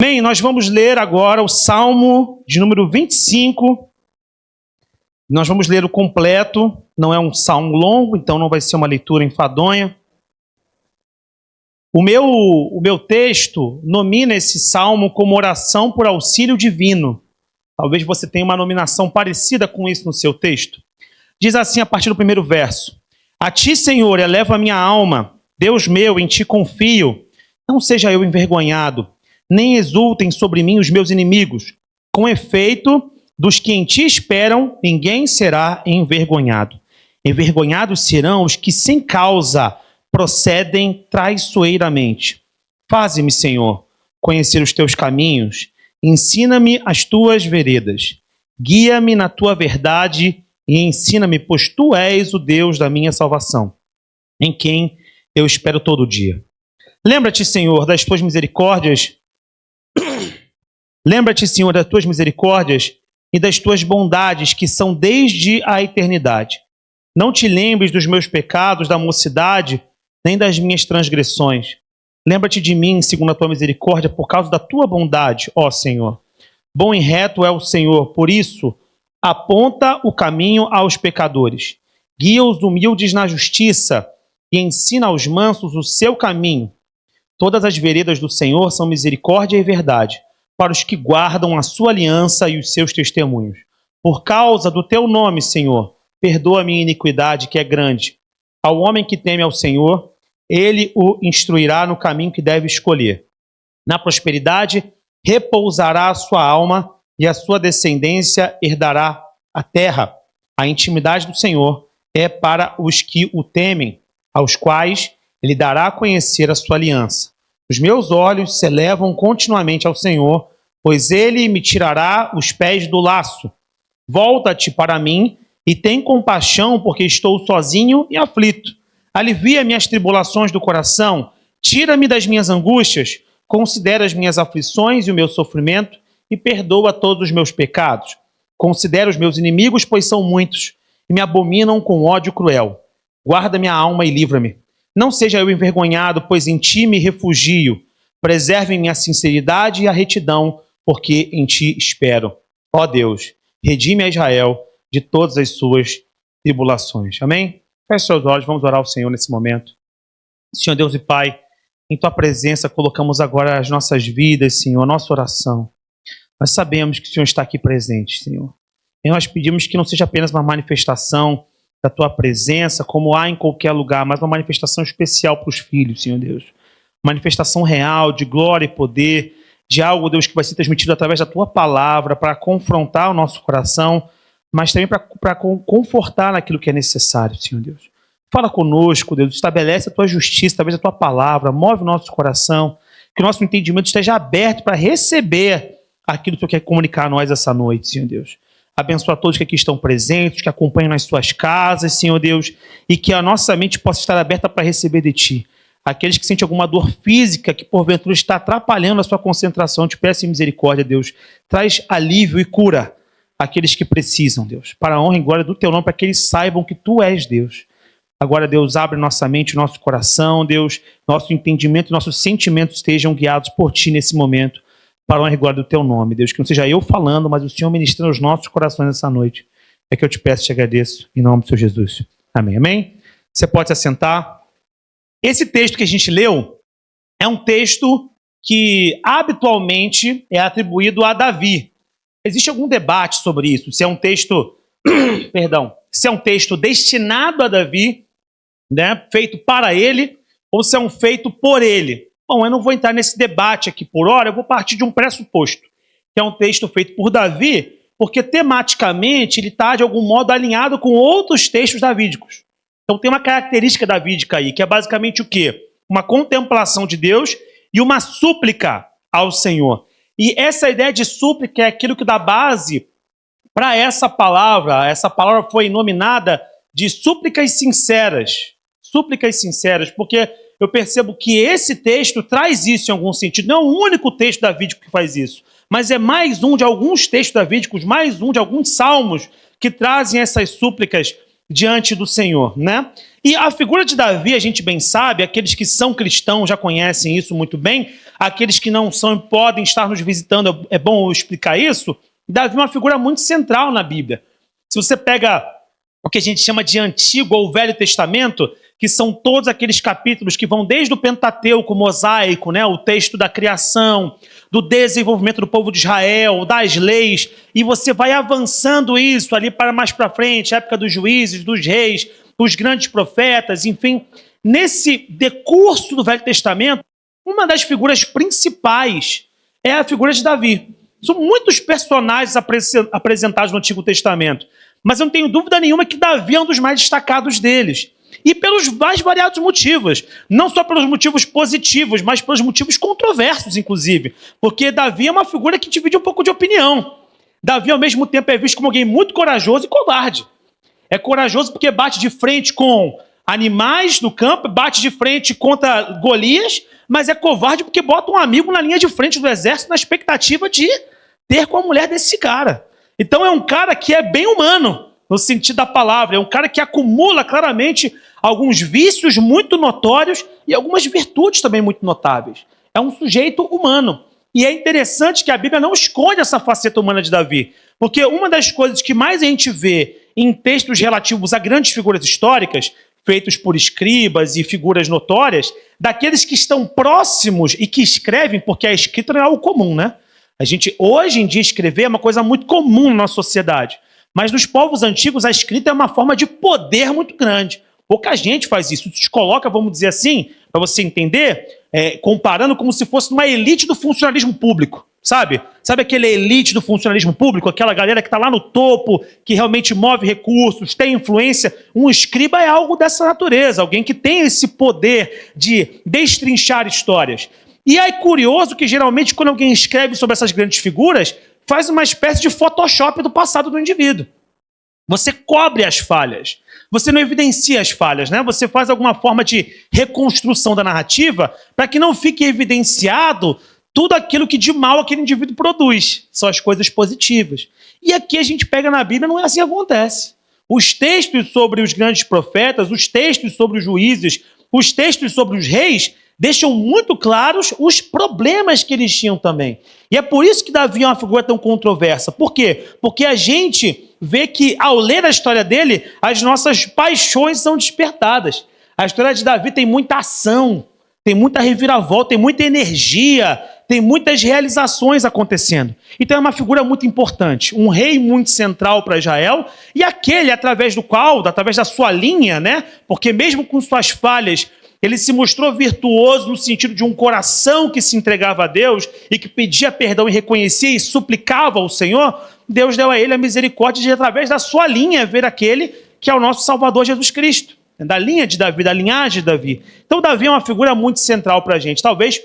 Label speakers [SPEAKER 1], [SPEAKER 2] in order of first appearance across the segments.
[SPEAKER 1] Amém? Nós vamos ler agora o Salmo de número 25. Nós vamos ler o completo. Não é um salmo longo, então não vai ser uma leitura enfadonha. O meu texto nomina esse salmo como oração por auxílio divino. Talvez você tenha uma nominação parecida com isso no seu texto. Diz assim a partir do primeiro verso: A ti, Senhor, elevo a minha alma. Deus meu, em ti confio. Não seja eu envergonhado, nem exultem sobre mim os meus inimigos. Com efeito, dos que em ti esperam, ninguém será envergonhado. Envergonhados serão os que sem causa procedem traiçoeiramente. Faze-me, Senhor, conhecer os teus caminhos. Ensina-me as tuas veredas. Guia-me na tua verdade e ensina-me, pois tu és o Deus da minha salvação, em quem eu espero todo dia. Lembra-te, Senhor, das tuas misericórdias. Lembra-te, Senhor, das tuas misericórdias e das tuas bondades, que são desde a eternidade. Não te lembres dos meus pecados da mocidade, nem das minhas transgressões. Lembra-te de mim, segundo a tua misericórdia, por causa da tua bondade, ó Senhor. Bom e reto é o Senhor, por isso aponta o caminho aos pecadores. Guia os humildes na justiça e ensina aos mansos o seu caminho. Todas as veredas do Senhor são misericórdia e verdade, para os que guardam a sua aliança e os seus testemunhos. Por causa do teu nome, Senhor, perdoa a minha iniquidade, que é grande. Ao homem que teme ao Senhor, ele o instruirá no caminho que deve escolher. Na prosperidade, repousará a sua alma e a sua descendência herdará a terra. A intimidade do Senhor é para os que o temem, aos quais ele dará a conhecer a sua aliança. Os meus olhos se elevam continuamente ao Senhor, pois ele me tirará os pés do laço. Volta-te para mim e tem compaixão, porque estou sozinho e aflito. Alivia minhas tribulações do coração, tira-me das minhas angústias, considera as minhas aflições e o meu sofrimento e perdoa todos os meus pecados. Considera os meus inimigos, pois são muitos, e me abominam com ódio cruel. Guarda minha alma e livra-me. Não seja eu envergonhado, pois em ti me refugio. Preserve minha sinceridade e a retidão, porque em ti espero. Ó Deus, redime a Israel de todas as suas tribulações. Amém? Feche seus olhos, vamos orar ao Senhor nesse momento. Senhor Deus e Pai, em tua presença colocamos agora as nossas vidas, Senhor, a nossa oração. Nós sabemos que o Senhor está aqui presente, Senhor. E nós pedimos que não seja apenas uma manifestação da tua presença, como há em qualquer lugar, mas uma manifestação especial para os filhos, Senhor Deus. Manifestação real de glória e poder, de algo, Deus, que vai ser transmitido através da tua palavra para confrontar o nosso coração, mas também para confortar naquilo que é necessário, Senhor Deus. Fala conosco, Deus, estabelece a tua justiça através da tua palavra, move o nosso coração, que o nosso entendimento esteja aberto para receber aquilo que tu quer comunicar a nós essa noite, Senhor Deus. Abençoa todos que aqui estão presentes, que acompanham nas suas casas, Senhor Deus, e que a nossa mente possa estar aberta para receber de Ti. Aqueles que sentem alguma dor física, que porventura está atrapalhando a sua concentração, te peço em misericórdia, Deus. Traz alívio e cura àqueles que precisam, Deus. Para a honra e glória do Teu nome, para que eles saibam que Tu és Deus. Agora, Deus, abre nossa mente, nosso coração, Deus, nosso entendimento e nossos sentimentos estejam guiados por Ti nesse momento. Para a honra e glória do Teu nome, Deus. Que não seja eu falando, mas o Senhor ministrando os nossos corações essa noite. É que eu te peço e te agradeço, em nome do Senhor Jesus. Amém, amém? Você pode se assentar. Esse texto que a gente leu é um texto que habitualmente é atribuído a Davi. Existe algum debate sobre isso? Se é um texto, se é um texto destinado a Davi, né, feito para ele, ou se é um feito por ele. Bom, eu não vou entrar nesse debate aqui por hora, eu vou partir de um pressuposto, que é um texto feito por Davi, porque tematicamente ele está, de algum modo, alinhado com outros textos davídicos. Então tem uma característica davídica aí, que é basicamente o quê? Uma contemplação de Deus e uma súplica ao Senhor. E essa ideia de súplica é aquilo que dá base para essa palavra. Essa palavra foi nominada de súplicas sinceras. Súplicas sinceras, porque eu percebo que esse texto traz isso em algum sentido. Não é o único texto davídico que faz isso, mas é mais um de alguns textos davídicos, mais um de alguns salmos que trazem essas súplicas diante do Senhor, né? E a figura de Davi, a gente bem sabe, aqueles que são cristãos já conhecem isso muito bem, aqueles que não são podem estar nos visitando, é bom eu explicar isso. Davi é uma figura muito central na Bíblia. Se você pega o que a gente chama de Antigo ou Velho Testamento, que são todos aqueles capítulos que vão desde o Pentateuco, mosaico, né, o texto da criação, do desenvolvimento do povo de Israel, das leis, e você vai avançando isso ali para mais para frente, a época dos juízes, dos reis, os grandes profetas, enfim. Nesse decurso do Velho Testamento, uma das figuras principais é a figura de Davi. São muitos personagens apresentados no Antigo Testamento, mas eu não tenho dúvida nenhuma que Davi é um dos mais destacados deles. E pelos mais variados motivos. Não só pelos motivos positivos, mas pelos motivos controversos, inclusive. Porque Davi é uma figura que divide um pouco de opinião. Davi, ao mesmo tempo, é visto como alguém muito corajoso e covarde. É corajoso porque bate de frente com animais do campo, bate de frente contra Golias, mas é covarde porque bota um amigo na linha de frente do exército na expectativa de ter com a mulher desse cara. Então é um cara que é bem humano, no sentido da palavra. É um cara que acumula claramente alguns vícios muito notórios e algumas virtudes também muito notáveis. É um sujeito humano. E é interessante que a Bíblia não esconde essa faceta humana de Davi, porque uma das coisas que mais a gente vê em textos relativos a grandes figuras históricas, feitos por escribas e figuras notórias, daqueles que estão próximos e que escrevem, porque a escrita não é algo comum, né? A gente, hoje em dia, escrever é uma coisa muito comum na nossa sociedade. Mas nos povos antigos, a escrita é uma forma de poder muito grande. Pouca gente faz isso. Isso te coloca, vamos dizer assim, para você entender, comparando como se fosse uma elite do funcionalismo público, sabe? Sabe aquela elite do funcionalismo público? Aquela galera que está lá no topo, que realmente move recursos, tem influência. Um escriba é algo dessa natureza, alguém que tem esse poder de destrinchar histórias. E é curioso que, geralmente, quando alguém escreve sobre essas grandes figuras, faz uma espécie de Photoshop do passado do indivíduo. Você cobre as falhas. Você não evidencia as falhas, né? Você faz alguma forma de reconstrução da narrativa para que não fique evidenciado tudo aquilo que de mal aquele indivíduo produz. São as coisas positivas. E aqui a gente pega na Bíblia, não é assim que acontece. Os textos sobre os grandes profetas, os textos sobre os juízes, os textos sobre os reis, deixam muito claros os problemas que eles tinham também. E é por isso que Davi é uma figura tão controversa. Por quê? Porque a gente vê que, ao ler a história dele, as nossas paixões são despertadas. A história de Davi tem muita ação, tem muita reviravolta, tem muita energia, tem muitas realizações acontecendo. Então é uma figura muito importante, um rei muito central para Israel, e aquele através do qual, através da sua linha, né? Porque mesmo com suas falhas, ele se mostrou virtuoso no sentido de um coração que se entregava a Deus e que pedia perdão e reconhecia e suplicava ao Senhor. Deus deu a ele a misericórdia de, através da sua linha, ver aquele que é o nosso Salvador Jesus Cristo. Da linha de Davi, da linhagem de Davi. Então Davi é uma figura muito central para a gente. Talvez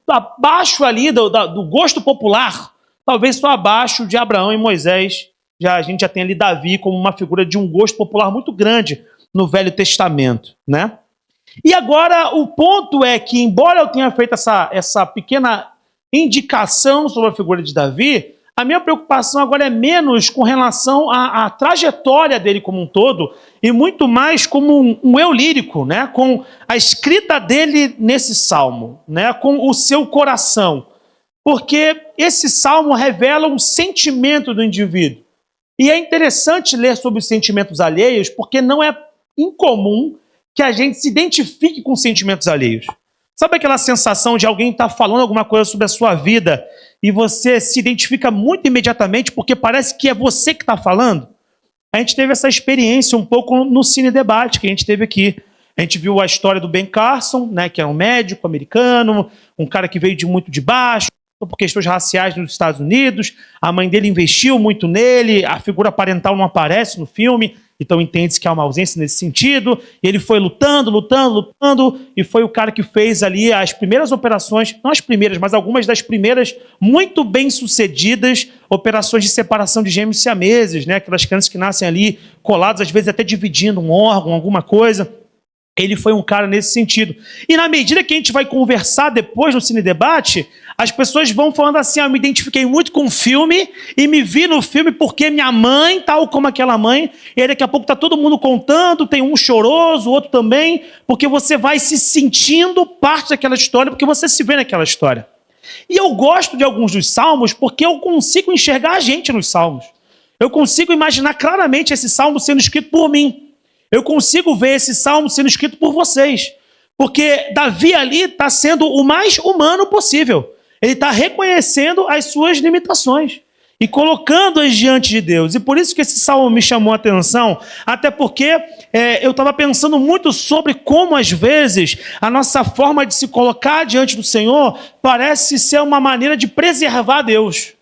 [SPEAKER 1] abaixo ali do gosto popular, talvez só abaixo de Abraão e Moisés. A gente já tem ali Davi como uma figura de um gosto popular muito grande no Velho Testamento, né? E agora o ponto é que, embora eu tenha feito essa pequena indicação sobre a figura de Davi, a minha preocupação agora é menos com relação à trajetória dele como um todo e muito mais como um eu lírico, né? Com a escrita dele nesse salmo, né? Com o seu coração. Porque esse salmo revela um sentimento do indivíduo. E é interessante ler sobre os sentimentos alheios, porque não é incomum que a gente se identifique com sentimentos alheios. Sabe aquela sensação de alguém estar falando alguma coisa sobre a sua vida e você se identifica muito imediatamente porque parece que é você que está falando? A gente teve essa experiência um pouco no Cine Debate que a gente teve aqui. A gente viu a história do Ben Carson, né, que é um médico americano, um cara que veio de muito de baixo, por questões raciais nos Estados Unidos. A mãe dele investiu muito nele, a figura parental não aparece no filme, então entende-se que há uma ausência nesse sentido. E ele foi lutando, e foi o cara que fez ali as primeiras operações, não as primeiras, mas algumas das primeiras muito bem sucedidas operações de separação de gêmeos siameses, né? Aquelas crianças que nascem ali coladas, às vezes até dividindo um órgão, alguma coisa. Ele foi um cara nesse sentido. E na medida que a gente vai conversar depois no Cine Debate, as pessoas vão falando assim, eu me identifiquei muito com o filme e me vi no filme porque minha mãe, tal como aquela mãe, e aí daqui a pouco está todo mundo contando, tem um choroso, o outro também, porque você vai se sentindo parte daquela história, porque você se vê naquela história. E eu gosto de alguns dos salmos porque eu consigo enxergar a gente nos salmos. Eu consigo imaginar claramente esse salmo sendo escrito por mim. Eu consigo ver esse salmo sendo escrito por vocês. Porque Davi ali está sendo o mais humano possível. Ele está reconhecendo as suas limitações e colocando-as diante de Deus. E por isso que esse salmo me chamou a atenção, até porque eu estava pensando muito sobre como, às vezes, a nossa forma de se colocar diante do Senhor parece ser uma maneira de preservar Deus,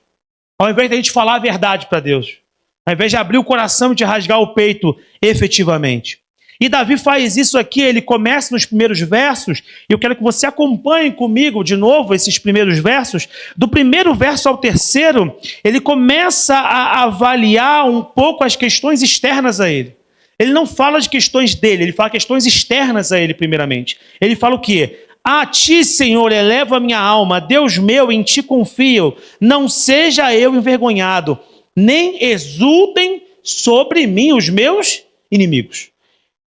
[SPEAKER 1] ao invés de a gente falar a verdade para Deus. Ao invés de abrir o coração e de rasgar o peito efetivamente. E Davi faz isso aqui, ele começa nos primeiros versos, e eu quero que você acompanhe comigo de novo esses primeiros versos. Do primeiro verso ao terceiro, ele começa a avaliar um pouco as questões externas a ele. Ele não fala de questões dele, ele fala questões externas a ele primeiramente. Ele fala o quê? A ti, Senhor, elevo a minha alma, Deus meu, em ti confio, não seja eu envergonhado, nem exultem sobre mim os meus inimigos.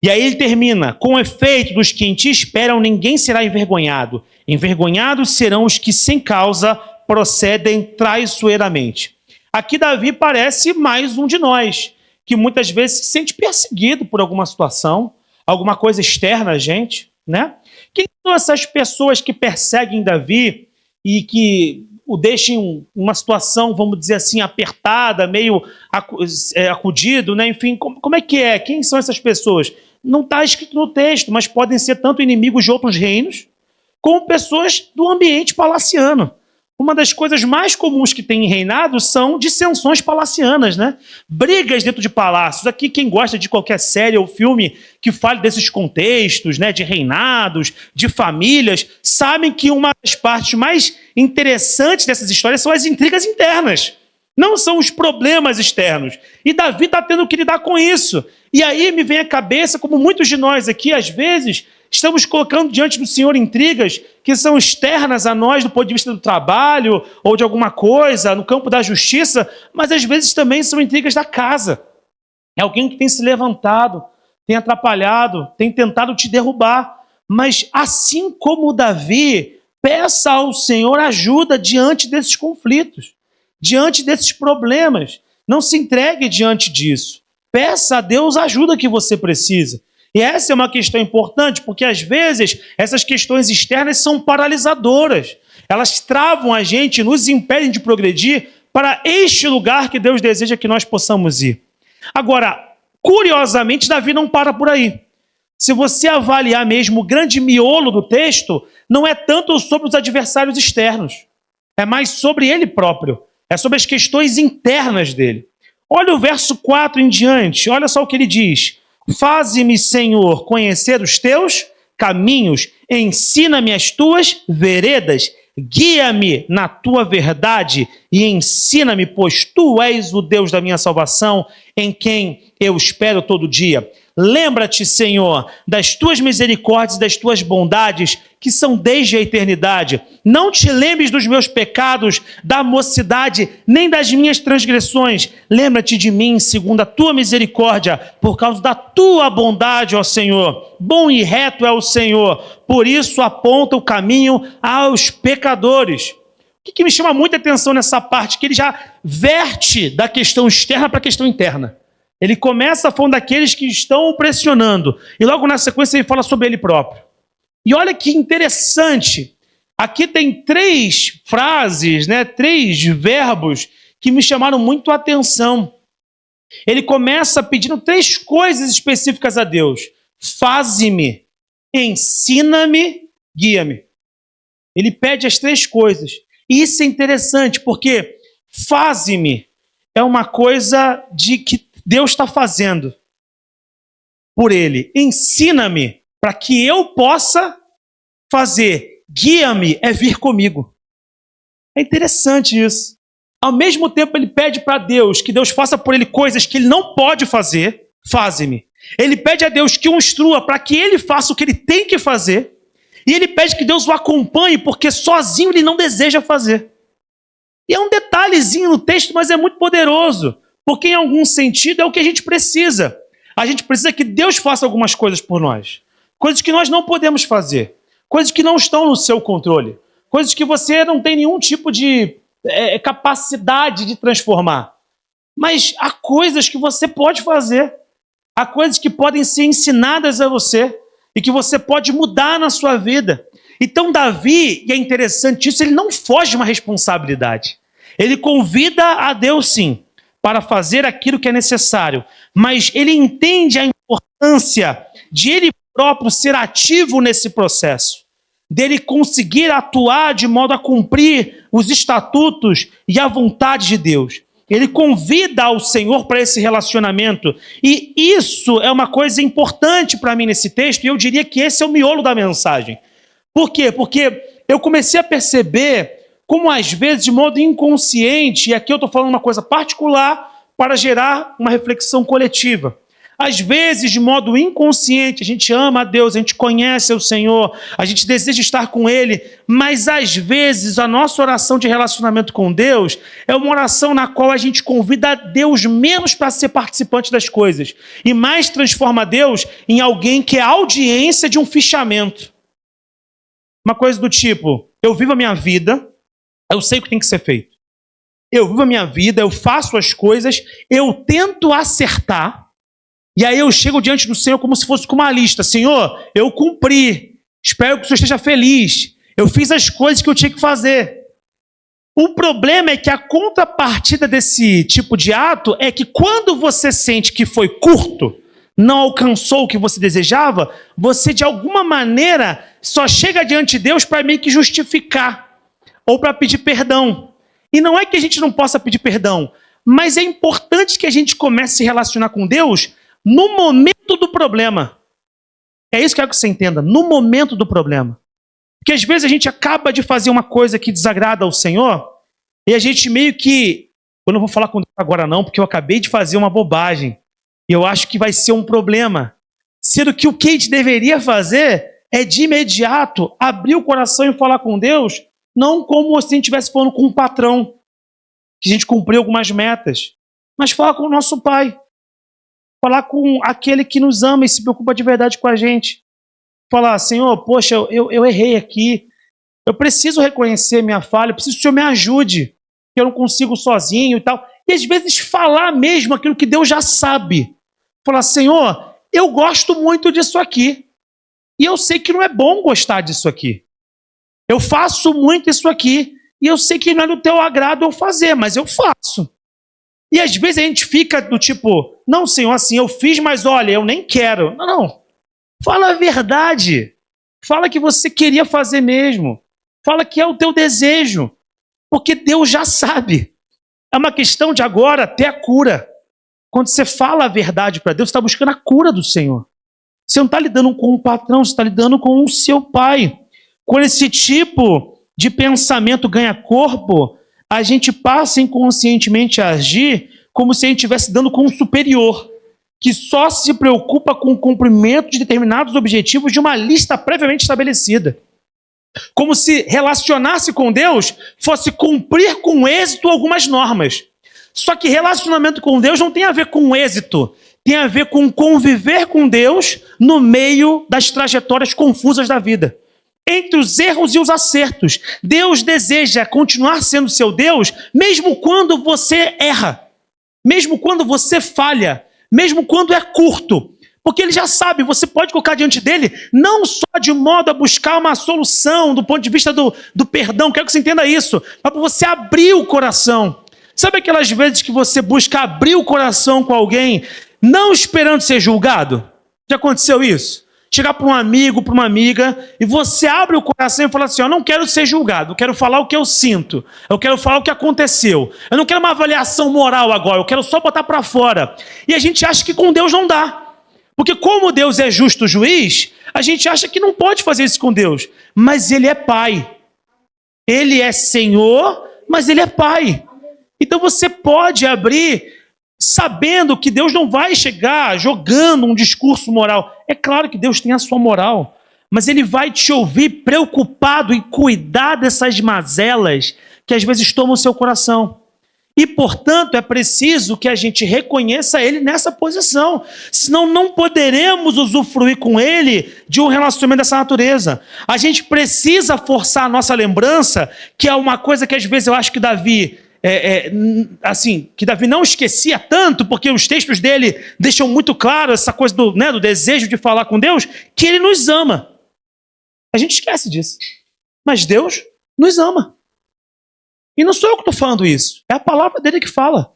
[SPEAKER 1] E aí ele termina, com efeito dos que em ti esperam, ninguém será envergonhado. Envergonhados serão os que sem causa procedem traiçoeiramente. Aqui Davi parece mais um de nós, que muitas vezes se sente perseguido por alguma situação, alguma coisa externa a gente, né? Quem são essas pessoas que perseguem Davi e que o deixem em uma situação, vamos dizer assim, apertada, meio acudido, né? Enfim, como é que é? Quem são essas pessoas? Não está escrito no texto, mas podem ser tanto inimigos de outros reinos, como pessoas do ambiente palaciano. Uma das coisas mais comuns que tem em reinado são dissensões palacianas, né? Brigas dentro de palácios. Aqui, quem gosta de qualquer série ou filme que fale desses contextos, né, de reinados, de famílias, sabem que uma das partes mais interessantes dessas histórias são as intrigas internas. Não são os problemas externos. E Davi está tendo que lidar com isso. E aí me vem à cabeça, como muitos de nós aqui, às vezes, estamos colocando diante do Senhor intrigas que são externas a nós do ponto de vista do trabalho ou de alguma coisa, no campo da justiça, mas às vezes também são intrigas da casa. É alguém que tem se levantado, tem atrapalhado, tem tentado te derrubar. Mas assim como Davi, peça ao Senhor ajuda diante desses conflitos, diante desses problemas. Não se entregue diante disso. Peça a Deus a ajuda que você precisa. E essa é uma questão importante, porque às vezes essas questões externas são paralisadoras. Elas travam a gente, nos impedem de progredir para este lugar que Deus deseja que nós possamos ir. Agora, curiosamente, Davi não para por aí. Se você avaliar mesmo o grande miolo do texto, não é tanto sobre os adversários externos. É mais sobre ele próprio. É sobre as questões internas dele. Olha o verso 4 em diante, olha só o que ele diz. Faze-me, Senhor, conhecer os teus caminhos, ensina-me as tuas veredas, guia-me na tua verdade e ensina-me, pois tu és o Deus da minha salvação, em quem eu espero todo dia. Lembra-te, Senhor, das tuas misericórdias e das tuas bondades, que são desde a eternidade. Não te lembres dos meus pecados, da mocidade, nem das minhas transgressões. Lembra-te de mim, segundo a tua misericórdia, por causa da tua bondade, ó Senhor. Bom e reto é o Senhor, por isso aponta o caminho aos pecadores. O que me chama muita atenção nessa parte? Que ele já verte da questão externa para a questão interna. Ele começa falando daqueles que estão o pressionando. E logo na sequência ele fala sobre ele próprio. E olha que interessante. Aqui tem 3 frases, né, 3 verbos que me chamaram muito a atenção. Ele começa pedindo 3 coisas específicas a Deus. Faze-me, ensina-me, guia-me. Ele pede as 3 coisas. E isso é interessante, porque faze-me é uma coisa de que Deus está fazendo por ele. Ensina-me para que eu possa fazer. Guia-me é vir comigo. É interessante isso. Ao mesmo tempo ele pede para Deus que Deus faça por ele coisas que ele não pode fazer. Faze-me. Ele pede a Deus que o instrua para que ele faça o que ele tem que fazer. E ele pede que Deus o acompanhe, porque sozinho ele não deseja fazer. E é um detalhezinho no texto, mas é muito poderoso. Porque em algum sentido é o que a gente precisa. A gente precisa que Deus faça algumas coisas por nós. Coisas que nós não podemos fazer. Coisas que não estão no seu controle. Coisas que você não tem nenhum tipo de capacidade de transformar. Mas há coisas que você pode fazer. Há coisas que podem ser ensinadas a você e que você pode mudar na sua vida. Então Davi, e é interessante isso, ele não foge de uma responsabilidade. Ele convida a Deus sim, para fazer aquilo que é necessário. Mas ele entende a importância de ele próprio ser ativo nesse processo. Dele conseguir atuar de modo a cumprir os estatutos e a vontade de Deus. Ele convida ao Senhor para esse relacionamento. E isso é uma coisa importante para mim nesse texto, e eu diria que esse é o miolo da mensagem. Por quê? Porque eu comecei a perceber como às vezes, de modo inconsciente, e aqui eu estou falando uma coisa particular para gerar uma reflexão coletiva. Às vezes, de modo inconsciente, a gente ama a Deus, a gente conhece o Senhor, a gente deseja estar com Ele, mas às vezes a nossa oração de relacionamento com Deus é uma oração na qual a gente convida a Deus menos para ser participante das coisas e mais transforma Deus em alguém que é audiência de um fichamento. Uma coisa do tipo, eu vivo a minha vida, eu sei o que tem que ser feito. Eu vivo a minha vida, eu faço as coisas, eu tento acertar, e aí eu chego diante do Senhor como se fosse com uma lista. Senhor, eu cumpri, espero que o Senhor esteja feliz, eu fiz as coisas que eu tinha que fazer. O problema é que a contrapartida desse tipo de ato é que quando você sente que foi curto, não alcançou o que você desejava, você de alguma maneira só chega diante de Deus para meio que justificar, ou para pedir perdão. E não é que a gente não possa pedir perdão, mas é importante que a gente comece a se relacionar com Deus no momento do problema. É isso que eu quero que você entenda, no momento do problema. Porque às vezes a gente acaba de fazer uma coisa que desagrada ao Senhor, e a gente meio que... Eu não vou falar com Deus agora não, porque eu acabei de fazer uma bobagem, e eu acho que vai ser um problema. Sendo que o que a gente deveria fazer é de imediato abrir o coração e falar com Deus, não como se a gente estivesse falando com um patrão, que a gente cumpriu algumas metas, mas falar com o nosso Pai. Falar com aquele que nos ama e se preocupa de verdade com a gente. Falar, Senhor, poxa, eu errei aqui. Eu preciso reconhecer minha falha, eu preciso que o Senhor me ajude, que eu não consigo sozinho e tal. E às vezes falar mesmo aquilo que Deus já sabe. Falar, Senhor, eu gosto muito disso aqui. E eu sei que não é bom gostar disso aqui. Eu faço muito isso aqui. E eu sei que não é do teu agrado eu fazer, mas eu faço. E às vezes a gente fica do tipo, não, Senhor, assim, eu fiz, mas olha, eu nem quero. Não, não. Fala a verdade. Fala que você queria fazer mesmo. Fala que é o teu desejo. Porque Deus já sabe. É uma questão de agora até a cura. Quando você fala a verdade para Deus, você está buscando a cura do Senhor. Você não está lidando com um patrão, você está lidando com o seu Pai. Quando esse tipo de pensamento ganha corpo, a gente passa inconscientemente a agir como se a gente estivesse dando com um superior, que só se preocupa com o cumprimento de determinados objetivos de uma lista previamente estabelecida. Como se relacionar-se com Deus fosse cumprir com êxito algumas normas. Só que relacionamento com Deus não tem a ver com êxito, tem a ver com conviver com Deus no meio das trajetórias confusas da vida. Entre os erros e os acertos. Deus deseja continuar sendo seu Deus, mesmo quando você erra, mesmo quando você falha, mesmo quando é curto. Porque Ele já sabe, você pode colocar diante dEle, não só de modo a buscar uma solução do ponto de vista do perdão, quero que você entenda isso, mas para você abrir o coração. Sabe aquelas vezes que você busca abrir o coração com alguém, não esperando ser julgado? Já aconteceu isso? Chegar para um amigo, para uma amiga, e você abre o coração e fala assim, eu não quero ser julgado, eu quero falar o que eu sinto, eu quero falar o que aconteceu, eu não quero uma avaliação moral agora, eu quero só botar para fora. E a gente acha que com Deus não dá, porque como Deus é justo juiz, a gente acha que não pode fazer isso com Deus, mas Ele é Pai, Ele é Senhor, mas Ele é Pai. Então você pode abrir sabendo que Deus não vai chegar jogando um discurso moral. É claro que Deus tem a sua moral, mas Ele vai te ouvir preocupado em cuidar dessas mazelas que às vezes tomam o seu coração. E, portanto, é preciso que a gente reconheça Ele nessa posição. Senão não poderemos usufruir com Ele de um relacionamento dessa natureza. A gente precisa forçar a nossa lembrança, que é uma coisa que às vezes eu acho que Davi... que Davi não esquecia tanto, porque os textos dele deixam muito claro essa coisa do desejo de falar com Deus, que Ele nos ama. A gente esquece disso. Mas Deus nos ama. E não sou eu que estou falando isso. É a palavra dele que fala.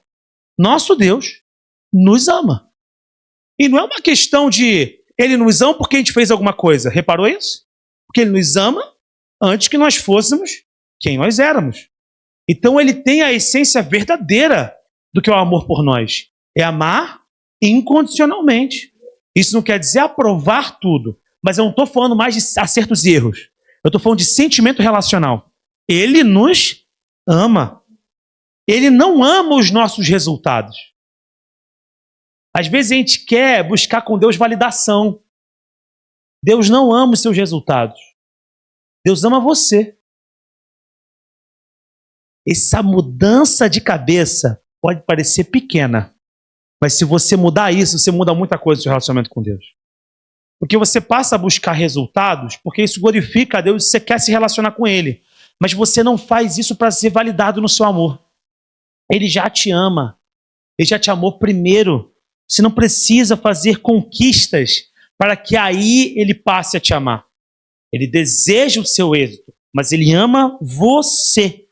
[SPEAKER 1] Nosso Deus nos ama. E não é uma questão de Ele nos ama porque a gente fez alguma coisa. Reparou isso? Porque Ele nos ama antes que nós fôssemos quem nós éramos. Então Ele tem a essência verdadeira do que é o amor por nós. É amar incondicionalmente. Isso não quer dizer aprovar tudo. Mas eu não estou falando mais de acertos e erros. Eu estou falando de sentimento relacional. Ele nos ama. Ele não ama os nossos resultados. Às vezes a gente quer buscar com Deus validação. Deus não ama os seus resultados. Deus ama você. Essa mudança de cabeça pode parecer pequena, mas se você mudar isso, você muda muita coisa no seu relacionamento com Deus. Porque você passa a buscar resultados, porque isso glorifica a Deus e você quer se relacionar com Ele. Mas você não faz isso para ser validado no seu amor. Ele já te ama. Ele já te amou primeiro. Você não precisa fazer conquistas para que aí Ele passe a te amar. Ele deseja o seu êxito, mas Ele ama você.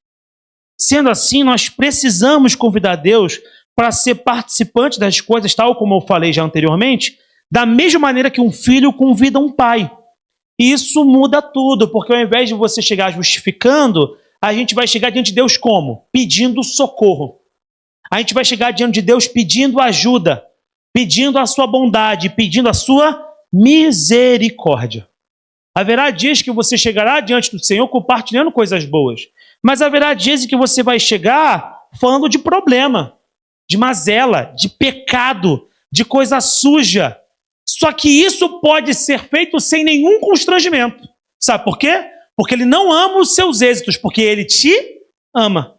[SPEAKER 1] Sendo assim, nós precisamos convidar Deus para ser participante das coisas, tal como eu falei já anteriormente, da mesma maneira que um filho convida um pai. Isso muda tudo, porque ao invés de você chegar justificando, a gente vai chegar diante de Deus como? Pedindo socorro. A gente vai chegar diante de Deus pedindo ajuda, pedindo a sua bondade, pedindo a sua misericórdia. Haverá dias que você chegará diante do Senhor compartilhando coisas boas, mas haverá dias em que você vai chegar falando de problema, de mazela, de pecado, de coisa suja. Só que isso pode ser feito sem nenhum constrangimento. Sabe por quê? Porque Ele não ama os seus êxitos, porque Ele te ama.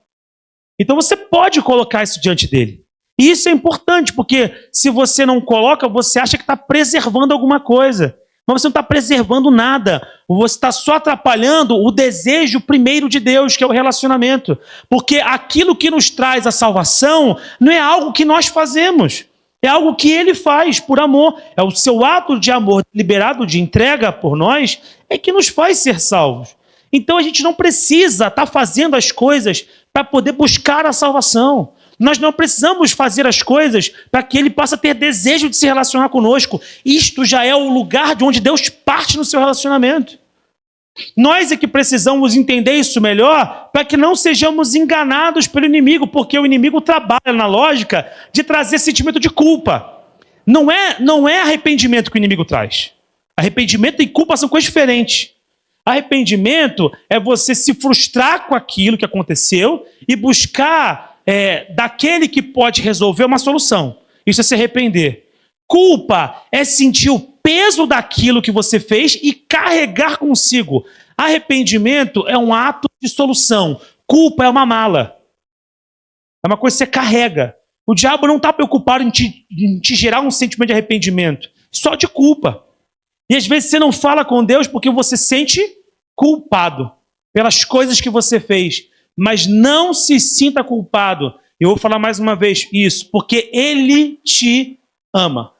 [SPEAKER 1] Então você pode colocar isso diante dele. E isso é importante, porque se você não coloca, você acha que está preservando alguma coisa. Mas você não está preservando nada. Você está só atrapalhando o desejo primeiro de Deus, que é o relacionamento. Porque aquilo que nos traz a salvação não é algo que nós fazemos. É algo que Ele faz por amor. É o seu ato de amor liberado de entrega por nós é que nos faz ser salvos. Então a gente não precisa estar fazendo as coisas para poder buscar a salvação. Nós não precisamos fazer as coisas para que Ele possa ter desejo de se relacionar conosco. Isto já é o lugar de onde Deus parte no seu relacionamento. Nós é que precisamos entender isso melhor para que não sejamos enganados pelo inimigo, porque o inimigo trabalha na lógica de trazer sentimento de culpa. Não é arrependimento que o inimigo traz. Arrependimento e culpa são coisas diferentes. Arrependimento é você se frustrar com aquilo que aconteceu e buscar daquele que pode resolver uma solução. Isso é se arrepender. Culpa é sentir o peso daquilo que você fez e carregar consigo. Arrependimento é um ato de solução. Culpa é uma mala. É uma coisa que você carrega. O diabo não está preocupado em te gerar um sentimento de arrependimento, só de culpa. E às vezes você não fala com Deus porque você sente culpado pelas coisas que você fez. Mas não se sinta culpado. Eu vou falar mais uma vez isso, porque Ele te ama.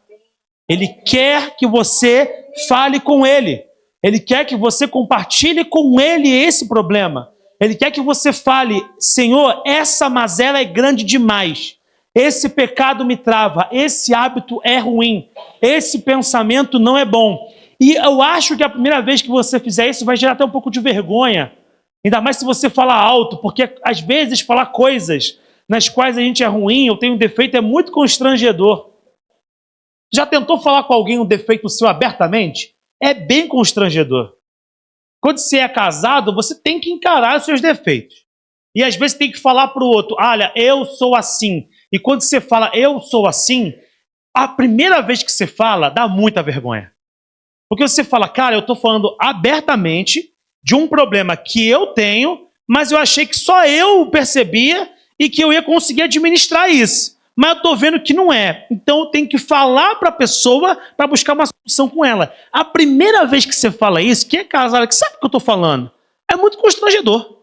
[SPEAKER 1] Ele quer que você fale com Ele. Ele quer que você compartilhe com Ele esse problema. Ele quer que você fale: Senhor, essa mazela é grande demais. Esse pecado me trava. Esse hábito é ruim. Esse pensamento não é bom. E eu acho que a primeira vez que você fizer isso vai gerar até um pouco de vergonha. Ainda mais se você falar alto, porque às vezes falar coisas nas quais a gente é ruim ou tem um defeito é muito constrangedor. Já tentou falar com alguém um defeito seu abertamente? É bem constrangedor. Quando você é casado, você tem que encarar os seus defeitos. E às vezes tem que falar para o outro: olha, eu sou assim. E quando você fala, eu sou assim, a primeira vez que você fala, dá muita vergonha. Porque você fala, cara, eu estou falando abertamente de um problema que eu tenho, mas eu achei que só eu percebia e que eu ia conseguir administrar isso. Mas eu estou vendo que não é. Então eu tenho que falar para a pessoa para buscar uma solução com ela. A primeira vez que você fala isso, quem é casado, que sabe o que eu estou falando, é muito constrangedor.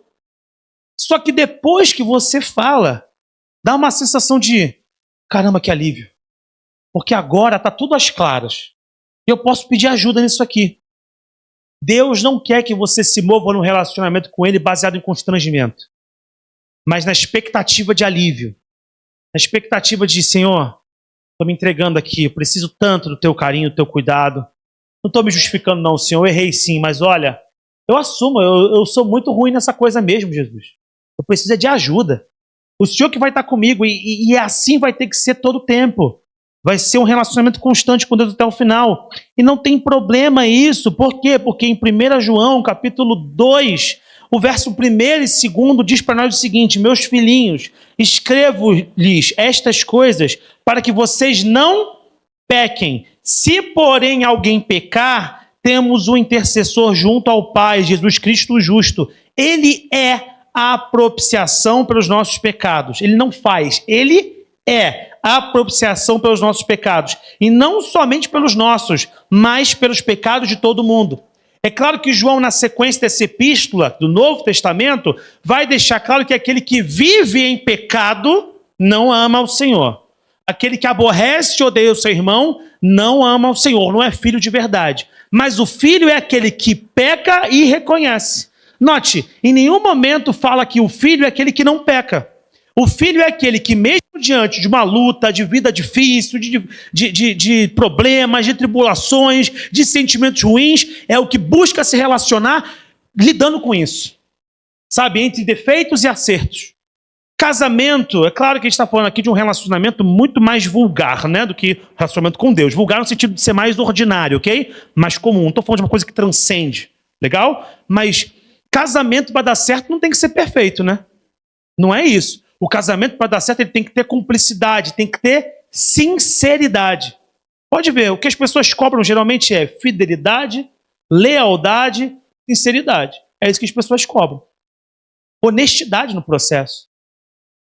[SPEAKER 1] Só que depois que você fala, dá uma sensação de, caramba, que alívio. Porque agora está tudo às claras. E eu posso pedir ajuda nisso aqui. Deus não quer que você se mova no relacionamento com Ele baseado em constrangimento, mas na expectativa de alívio. Na expectativa de, Senhor, estou me entregando aqui, eu preciso tanto do teu carinho, do teu cuidado. Não estou me justificando não, Senhor, eu errei sim, mas olha, eu assumo, eu sou muito ruim nessa coisa mesmo, Jesus. Eu preciso de ajuda. O Senhor que vai estar comigo e assim vai ter que ser todo o tempo. Vai ser um relacionamento constante com Deus até o final. E não tem problema isso. Por quê? Porque em 1 João, capítulo 2, o verso 1 e 2 diz para nós o seguinte: meus filhinhos, escrevo-lhes estas coisas para que vocês não pequem. Se, porém, alguém pecar, temos um intercessor junto ao Pai, Jesus Cristo o justo. Ele é a propiciação pelos nossos pecados. Ele não faz, ele é a propiciação pelos nossos pecados. E não somente pelos nossos, mas pelos pecados de todo mundo. É claro que João, na sequência dessa epístola do Novo Testamento, vai deixar claro que aquele que vive em pecado não ama o Senhor. Aquele que aborrece e odeia o seu irmão não ama o Senhor, não é filho de verdade. Mas o filho é aquele que peca e reconhece. Note, em nenhum momento fala que o filho é aquele que não peca. O filho é aquele que, mesmo diante de uma luta, de vida difícil, de problemas, de tribulações, de sentimentos ruins, é o que busca se relacionar lidando com isso. Sabe, entre defeitos e acertos. Casamento, é claro que a gente está falando aqui de um relacionamento muito mais vulgar, né, do que relacionamento com Deus. Vulgar no sentido de ser mais ordinário, ok? Mais comum. Não estou falando de uma coisa que transcende. Legal? Mas casamento, para dar certo, não tem que ser perfeito, né? Não é isso. O casamento, para dar certo, ele tem que ter cumplicidade, tem que ter sinceridade. Pode ver, o que as pessoas cobram geralmente é fidelidade, lealdade, sinceridade. É isso que as pessoas cobram. Honestidade no processo.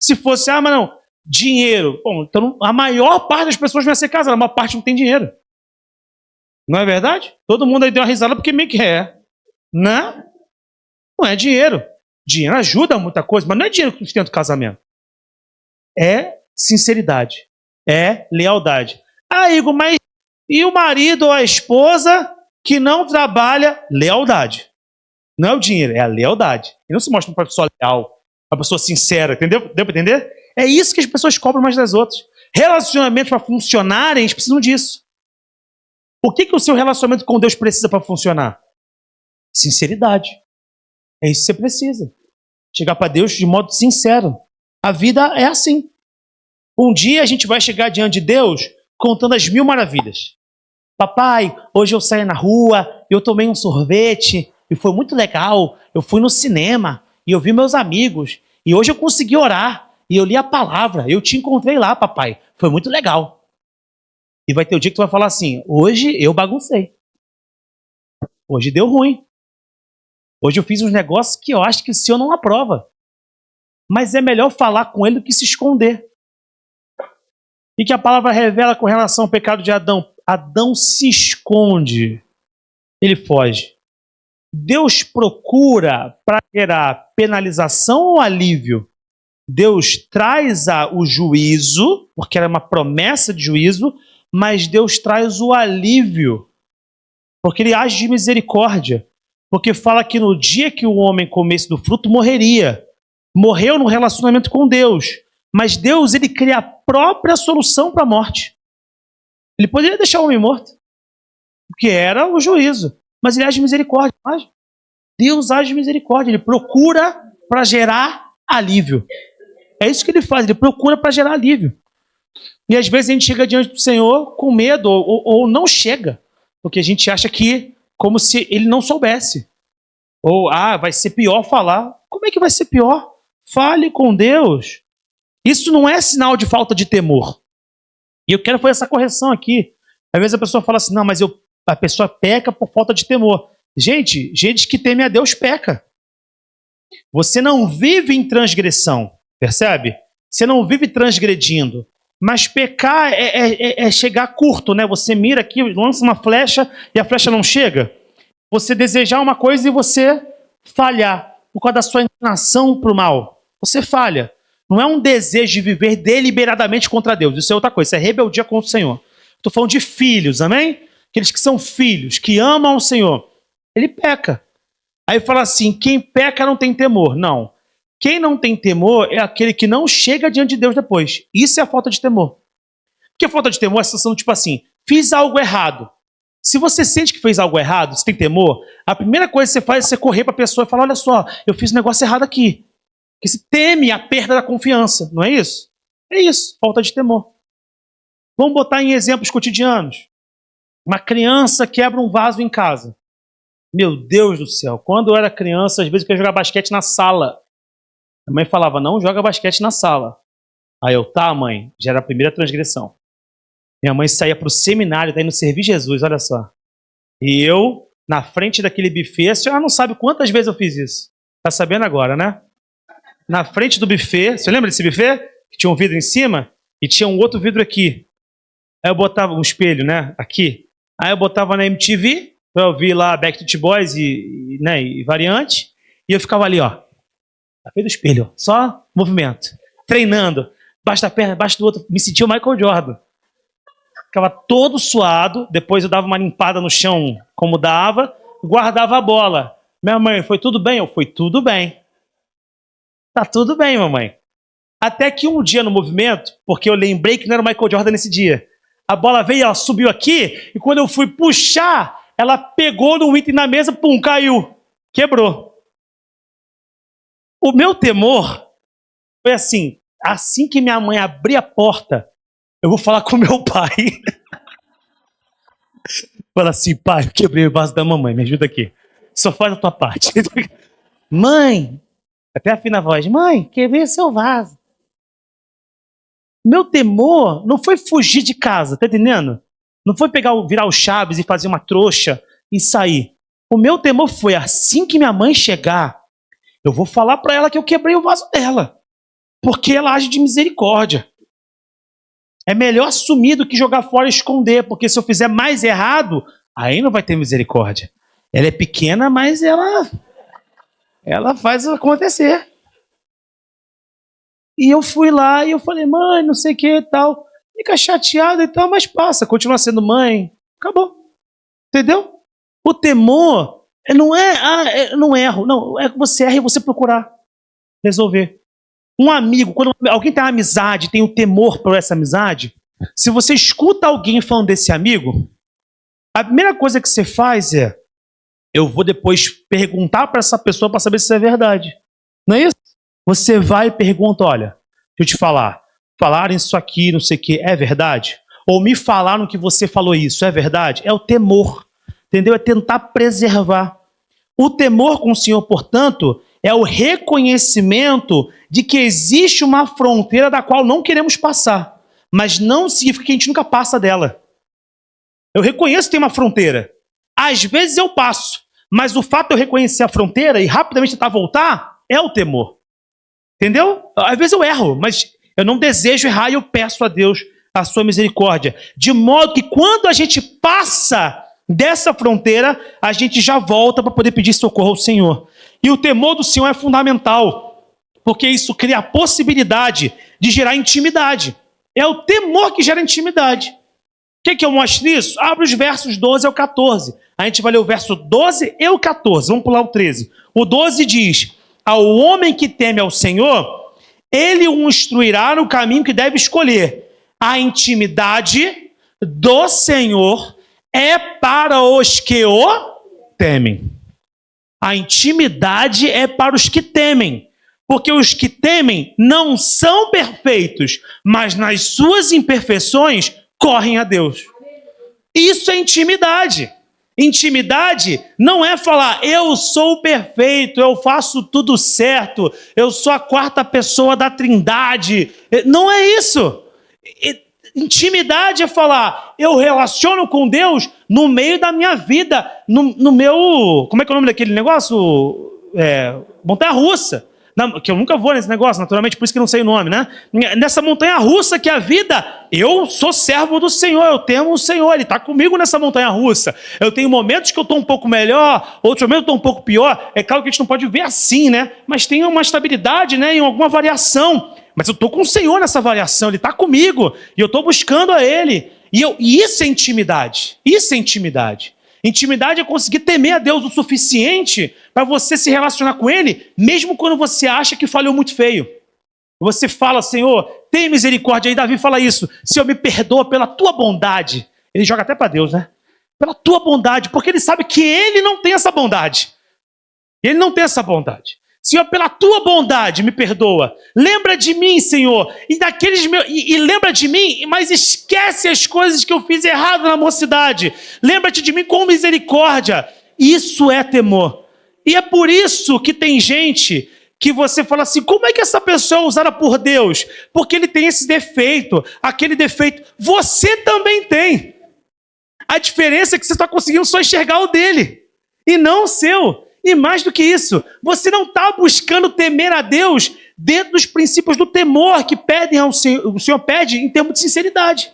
[SPEAKER 1] Se fosse, mas não, dinheiro. Bom, então a maior parte das pessoas vai ser casada, a maior parte não tem dinheiro. Não é verdade? Todo mundo aí deu uma risada porque meio que é. Né? Não é dinheiro. Dinheiro ajuda muita coisa, mas não é dinheiro que sustenta o casamento. É sinceridade. É lealdade. Ah, Igor, mas e o marido ou a esposa que não trabalha? Lealdade. Não é o dinheiro, é a lealdade. E não se mostra uma pessoa leal, uma pessoa sincera, entendeu? Deu para entender? É isso que as pessoas cobram mais das outras. Relacionamentos para funcionarem, eles precisam disso. O que o seu relacionamento com Deus precisa para funcionar? Sinceridade. É isso que você precisa. Chegar para Deus de modo sincero. A vida é assim. Um dia a gente vai chegar diante de Deus contando as 1000 maravilhas. Papai, hoje eu saí na rua, eu tomei um sorvete e foi muito legal. Eu fui no cinema e eu vi meus amigos. E hoje eu consegui orar e eu li a palavra. Eu te encontrei lá, papai. Foi muito legal. E vai ter o dia que tu vai falar assim: hoje eu baguncei. Hoje deu ruim. Hoje eu fiz uns negócios que eu acho que o Senhor não aprova. Mas é melhor falar com Ele do que se esconder. E que a palavra revela com relação ao pecado de Adão. Adão se esconde. Ele foge. Deus procura para gerar penalização ou alívio? Deus traz o juízo, porque era uma promessa de juízo, mas Deus traz o alívio, porque Ele age de misericórdia. Porque fala que no dia que o homem comesse do fruto, morreria. Morreu no relacionamento com Deus. Mas Deus, Ele cria a própria solução para a morte. Ele poderia deixar o homem morto, porque era o juízo. Mas Ele age de misericórdia. Deus age de misericórdia. Ele procura para gerar alívio. É isso que Ele faz. Ele procura para gerar alívio. E às vezes a gente chega diante do Senhor com medo, ou não chega. Porque a gente acha que como se Ele não soubesse. Ou, vai ser pior falar. Como é que vai ser pior? Fale com Deus. Isso não é sinal de falta de temor. E eu quero fazer essa correção aqui. Às vezes a pessoa fala assim, não, mas a pessoa peca por falta de temor. Gente que teme a Deus peca. Você não vive em transgressão, percebe? Você não vive transgredindo. Mas pecar é chegar curto, né? Você mira aqui, lança uma flecha e a flecha não chega. Você desejar uma coisa e você falhar por causa da sua inclinação para o mal. Você falha. Não é um desejo de viver deliberadamente contra Deus. Isso é outra coisa. Isso é rebeldia contra o Senhor. Estou falando de filhos, amém? Aqueles que são filhos, que amam o Senhor. Ele peca. Aí fala assim, quem peca não tem temor. Não. Quem não tem temor é aquele que não chega diante de Deus depois. Isso é a falta de temor. Porque a falta de temor é a sensação tipo assim, fiz algo errado. Se você sente que fez algo errado, você tem temor, a primeira coisa que você faz é você correr para a pessoa e falar, olha só, eu fiz um negócio errado aqui. Porque você teme a perda da confiança, não é isso? É isso, falta de temor. Vamos botar em exemplos cotidianos. Uma criança quebra um vaso em casa. Meu Deus do céu, quando eu era criança, às vezes eu queria jogar basquete na sala. A mãe falava, não joga basquete na sala. Aí eu, tá mãe, já era a primeira transgressão. Minha mãe saía para o seminário, tá indo servir Jesus, olha só. E eu, na frente daquele buffet, a senhora não sabe quantas vezes eu fiz isso. Tá sabendo agora, né? Na frente do buffet, você lembra desse buffet? Que tinha um vidro em cima e tinha um outro vidro aqui. Aí eu botava um espelho, né? Aqui. Aí eu botava na MTV, pra eu ouvir lá Backstreet Boys e variante. E eu ficava ali, ó. Na frente do espelho, ó, só movimento. Treinando. Baixo da perna, baixo do outro. Me sentia o Michael Jordan. Ficava todo suado. Depois eu dava uma limpada no chão, como dava. Guardava a bola. Minha mãe, foi tudo bem? Eu, foi tudo bem. Tá tudo bem, mamãe. Até que um dia no movimento, porque eu lembrei que não era o Michael Jordan nesse dia, a bola veio, ela subiu aqui, e quando eu fui puxar, ela pegou no item na mesa, pum, caiu. Quebrou. O meu temor foi assim que minha mãe abrir a porta, eu vou falar com meu pai. Fala assim, pai, eu quebrei o vaso da mamãe, me ajuda aqui. Só faz a tua parte. Mãe, até afina a voz, mãe, quebrei o seu vaso. Meu temor não foi fugir de casa, tá entendendo? Não foi virar o Chaves e fazer uma trouxa e sair. O meu temor foi, assim que minha mãe chegar, eu vou falar para ela que eu quebrei o vaso dela. Porque ela age de misericórdia. É melhor assumir do que jogar fora e esconder, porque se eu fizer mais errado, aí não vai ter misericórdia. Ela é pequena, mas ela faz acontecer. E eu fui lá e eu falei, mãe, não sei o que e tal. Fica chateada e tal, mas passa, continua sendo mãe. Acabou. Entendeu? O temor não não erro. Não, é que você erra e você procurar resolver. Um amigo, quando alguém tem uma amizade, tem o temor por essa amizade, se você escuta alguém falando desse amigo, a primeira coisa que você faz eu vou depois perguntar para essa pessoa para saber se é verdade. Não é isso? Você vai e pergunta, olha, deixa eu te falar, falaram isso aqui, não sei o que, é verdade? Ou me falaram que você falou isso, é verdade? É o temor, entendeu? É tentar preservar. O temor com o Senhor, portanto, é o reconhecimento de que existe uma fronteira da qual não queremos passar, mas não significa que a gente nunca passa dela. Eu reconheço que tem uma fronteira. Às vezes eu passo, mas o fato de eu reconhecer a fronteira e rapidamente tentar voltar é o temor. Entendeu? Às vezes eu erro, mas eu não desejo errar e eu peço a Deus a sua misericórdia. De modo que quando a gente passa dessa fronteira, a gente já volta para poder pedir socorro ao Senhor. E o temor do Senhor é fundamental, porque isso cria a possibilidade de gerar intimidade. É o temor que gera intimidade. O que eu mostro nisso? Abre os versos 12 ao 14. A gente vai ler o verso 12 e o 14. Vamos pular o 13. O 12 diz, ao homem que teme ao Senhor, ele o instruirá no caminho que deve escolher. A intimidade do Senhor é para os que o temem. A intimidade é para os que temem. Porque os que temem não são perfeitos, mas nas suas imperfeições correm a Deus. Isso é intimidade. Intimidade não é falar, eu sou perfeito, eu faço tudo certo, eu sou a quarta pessoa da Trindade. Não é isso. Intimidade é falar, eu relaciono com Deus no meio da minha vida, no meu... Como é que é o nome daquele negócio? Montanha-russa. Que eu nunca vou nesse negócio, naturalmente, por isso que não sei o nome, né? Nessa montanha-russa que é a vida, eu sou servo do Senhor, eu temo o Senhor, Ele está comigo nessa montanha-russa. Eu tenho momentos que eu estou um pouco melhor, outros momentos eu estou um pouco pior. É claro que a gente não pode ver assim, né? Mas tem uma estabilidade, né? Em alguma variação. Mas eu estou com o Senhor nessa variação, Ele está comigo, e eu estou buscando a Ele. E isso é intimidade. Isso é intimidade. Intimidade é conseguir temer a Deus o suficiente para você se relacionar com Ele, mesmo quando você acha que falhou muito feio. Você fala, Senhor, tem misericórdia. Aí Davi fala isso, Senhor, me perdoa pela tua bondade. Ele joga até para Deus, né? Pela tua bondade, porque ele sabe que ele não tem essa bondade. Ele não tem essa bondade. Senhor, pela tua bondade, me perdoa. Lembra de mim, Senhor. E lembra de mim, mas esquece as coisas que eu fiz errado na mocidade. Lembra-te de mim com misericórdia. Isso é temor. E é por isso que tem gente que você fala assim, como é que essa pessoa é usada por Deus? Porque ele tem esse defeito, aquele defeito. Você também tem. A diferença é que você está conseguindo só enxergar o dele e não o seu. E mais do que isso, você não está buscando temer a Deus dentro dos princípios do temor que pedem ao Senhor, o Senhor pede em termos de sinceridade.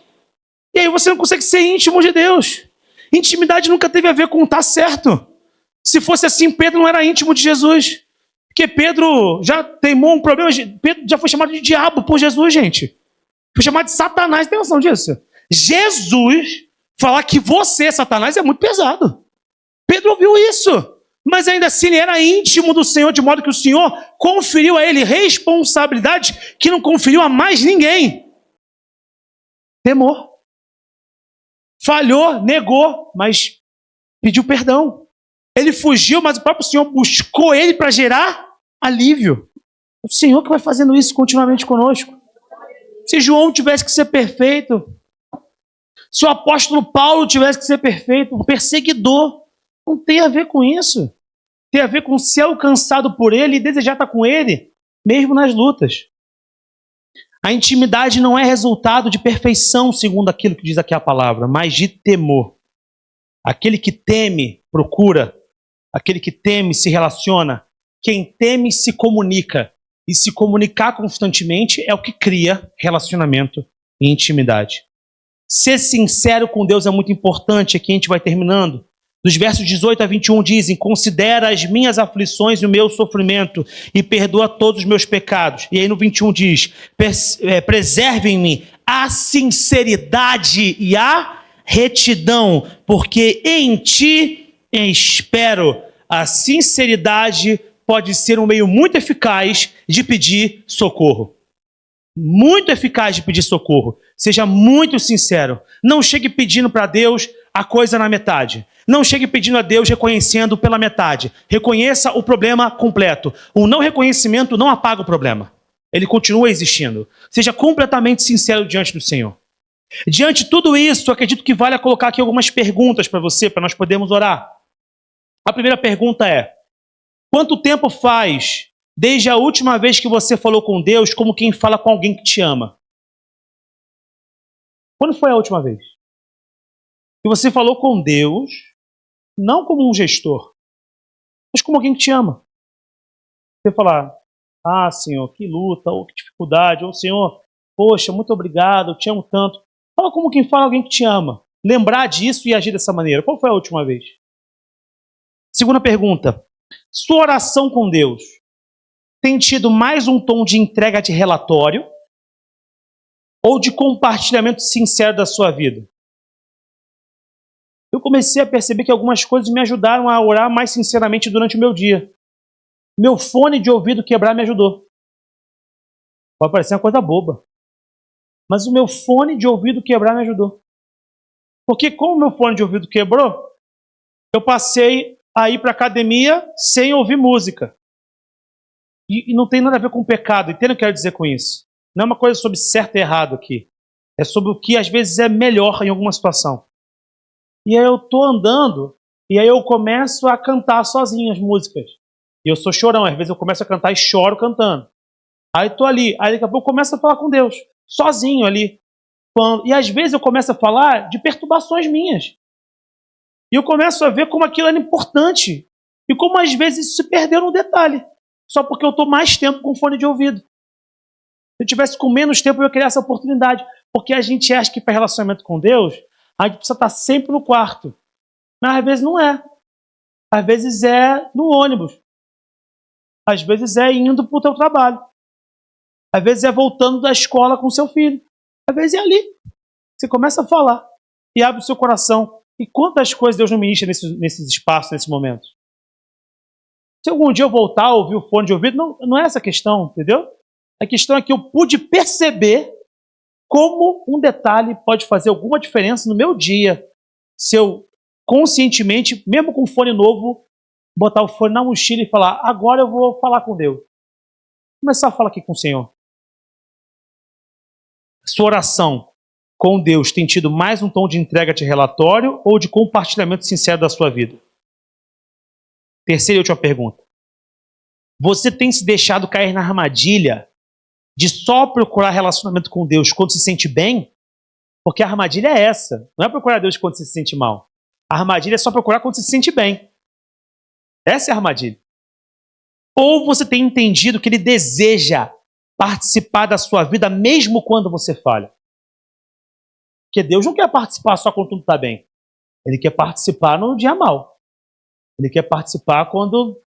[SPEAKER 1] E aí você não consegue ser íntimo de Deus. Intimidade nunca teve a ver com estar certo. Se fosse assim, Pedro não era íntimo de Jesus. Porque Pedro já teimou um problema. Pedro já foi chamado de diabo por Jesus, gente. Foi chamado de Satanás. Tem noção disso? Jesus falar que você é Satanás é muito pesado. Pedro ouviu isso. Mas ainda assim ele era íntimo do Senhor, de modo que o Senhor conferiu a ele responsabilidade que não conferiu a mais ninguém. Temor. Falhou, negou, mas pediu perdão. Ele fugiu, mas o próprio Senhor buscou ele para gerar alívio. O Senhor que vai fazendo isso continuamente conosco. Se João tivesse que ser perfeito, se o apóstolo Paulo tivesse que ser perfeito, um perseguidor, não tem a ver com isso. Tem a ver com ser alcançado por ele e desejar estar com ele, mesmo nas lutas. A intimidade não é resultado de perfeição, segundo aquilo que diz aqui a palavra, mas de temor. Aquele que teme, procura. Aquele que teme, se relaciona. Quem teme, se comunica. E se comunicar constantemente é o que cria relacionamento e intimidade. Ser sincero com Deus é muito importante. Aqui a gente vai terminando. Dos versos 18 a 21 dizem, considera as minhas aflições e o meu sofrimento e perdoa todos os meus pecados. E aí no 21 diz, preserve em mim a sinceridade e a retidão, porque em ti espero. A sinceridade pode ser um meio muito eficaz de pedir socorro. Muito eficaz de pedir socorro. Seja muito sincero. Não chegue pedindo para Deus a coisa na metade. Não chegue pedindo a Deus reconhecendo pela metade. Reconheça o problema completo. O não reconhecimento não apaga o problema. Ele continua existindo. Seja completamente sincero diante do Senhor. Diante de tudo isso, acredito que vale colocar aqui algumas perguntas para você, para nós podermos orar. A primeira pergunta é, quanto tempo faz desde a última vez que você falou com Deus como quem fala com alguém que te ama? Quando foi a última vez? Que você falou com Deus, não como um gestor, mas como alguém que te ama. Você falar, Senhor, que luta, ou que dificuldade, ou Senhor, poxa, muito obrigado, eu te amo tanto. Fala como quem fala alguém que te ama. Lembrar disso e agir dessa maneira. Qual foi a última vez? Segunda pergunta. Sua oração com Deus tem tido mais um tom de entrega de relatório ou de compartilhamento sincero da sua vida? Eu comecei a perceber que algumas coisas me ajudaram a orar mais sinceramente durante o meu dia. Meu fone de ouvido quebrar me ajudou. Pode parecer uma coisa boba. Mas o meu fone de ouvido quebrar me ajudou. Porque como o meu fone de ouvido quebrou, eu passei a ir para a academia sem ouvir música. E não tem nada a ver com pecado. Entende o que eu quero dizer com isso? Não é uma coisa sobre certo e errado aqui. É sobre o que às vezes é melhor em alguma situação. E aí eu estou andando E aí eu começo a cantar sozinho as músicas. E eu sou chorão, às vezes eu começo a cantar e choro cantando. Aí tô ali, aí daqui a pouco eu começo a falar com Deus, sozinho ali. E às vezes eu começo a falar de perturbações minhas. E eu começo a ver como aquilo era importante. E como às vezes isso se perdeu no detalhe. Só porque eu estou mais tempo com fone de ouvido. Se eu tivesse com menos tempo, eu ia criar essa oportunidade. Porque a gente acha que para relacionamento com Deus, a gente precisa estar sempre no quarto. Mas às vezes não é. Às vezes é no ônibus. Às vezes é indo para o teu trabalho. Às vezes é voltando da escola com o seu filho. Às vezes é ali. Você começa a falar e abre o seu coração. E quantas coisas Deus não ministra nesses espaços, nesses momentos? Se algum dia eu voltar a ouvir o fone de ouvido, não é essa a questão, entendeu? A questão é que eu pude perceber como um detalhe pode fazer alguma diferença no meu dia se eu conscientemente, mesmo com um fone novo, botar o fone na mochila e falar, agora eu vou falar com Deus. Começar a falar aqui com o Senhor. Sua oração com Deus tem tido mais um tom de entrega de relatório ou de compartilhamento sincero da sua vida? Terceira e última pergunta. Você tem se deixado cair na armadilha de só procurar relacionamento com Deus quando se sente bem? Porque a armadilha é essa. Não é procurar Deus quando se sente mal. A armadilha é só procurar quando se sente bem. Essa é a armadilha. Ou você tem entendido que Ele deseja participar da sua vida mesmo quando você falha? Porque Deus não quer participar só quando tudo está bem. Ele quer participar no dia mal. Ele quer participar quando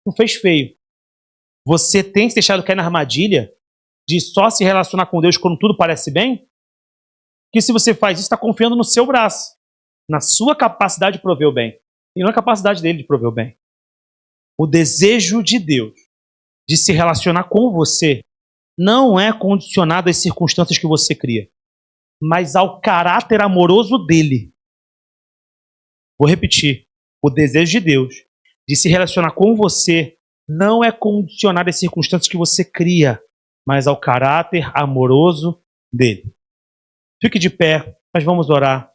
[SPEAKER 1] não fez feio. Você tem se deixado cair na armadilha de só se relacionar com Deus quando tudo parece bem? Que se você faz isso, está confiando no seu braço, na sua capacidade de prover o bem. E não na capacidade dele de prover o bem. O desejo de Deus de se relacionar com você não é condicionado às circunstâncias que você cria, mas ao caráter amoroso dele. Vou repetir. O desejo de Deus de se relacionar com você não é condicionado às circunstâncias que você cria, mas ao caráter amoroso dele. Fique de pé, nós vamos orar.